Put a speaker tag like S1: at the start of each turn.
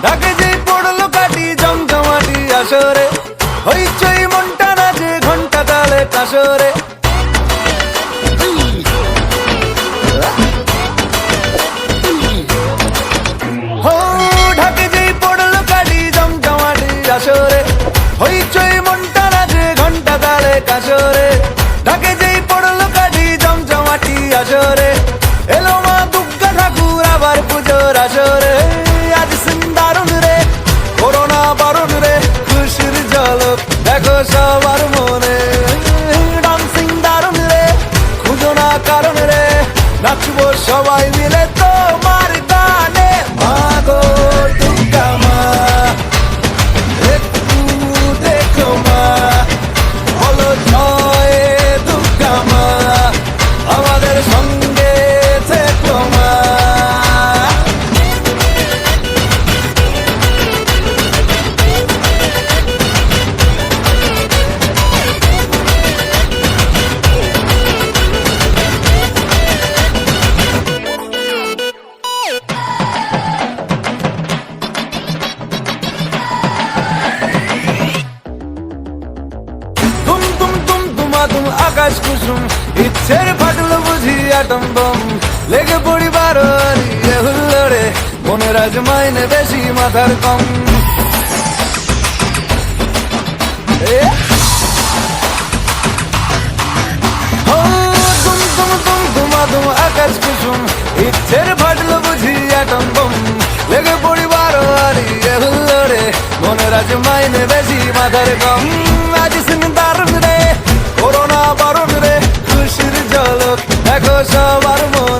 S1: ঢাকে যেই পড়লো কাটি জমজমাটি আসরে, হইচই মনটা নাচে ঘন্টা তালে কাসরে। ঢাকে যেই পড়লো কাটি জমজমাটি আসরে, হইচই মনটা নাচে ঘন্টা তালে কাসরে। ঢাকে যেই পড়লো কাটি জমজমাটি আসরে, এলো মা দুর্গা ঠাকুর আবার পুজোর আসরে। আজ সিন্দারুন রে, করোনা বারণ রে, খুশির ঝলক দেখো সবার মনে। ডান্সিং দারুন রে, খুঁজো না কারণ রে, নাচবো সবাই মিলে তোমার গানে। মা গো দুর্গা মা, একটু দেখো মা, বলো জয় দুর্গা মা, আমাদের সঙ্গে থেকো মা। তুম তুম তুম তুমা তুম আকাশ কুসুম, ইচ্ছের ফাটলো বুঝি আটম বম। লেগে পড়ি বারোয়ারি এ হুল্লোড়ে, মনের আজ মাইনে বেশি মাথার কম। এ ও তুম তুম তুম তুমা তুম আকাশ কুসুম, ইচ্ছের ফাটলো বুঝি আটম বম। লেগে পড়ি বারোয়ারি এ হুল্লোড়ে, মনের আজ মাইনে বেশি মাথার কম। আজ সিন্দারুন রে, করোনা বারণ রে, খুশির ঝলক দেখো সবার মনে।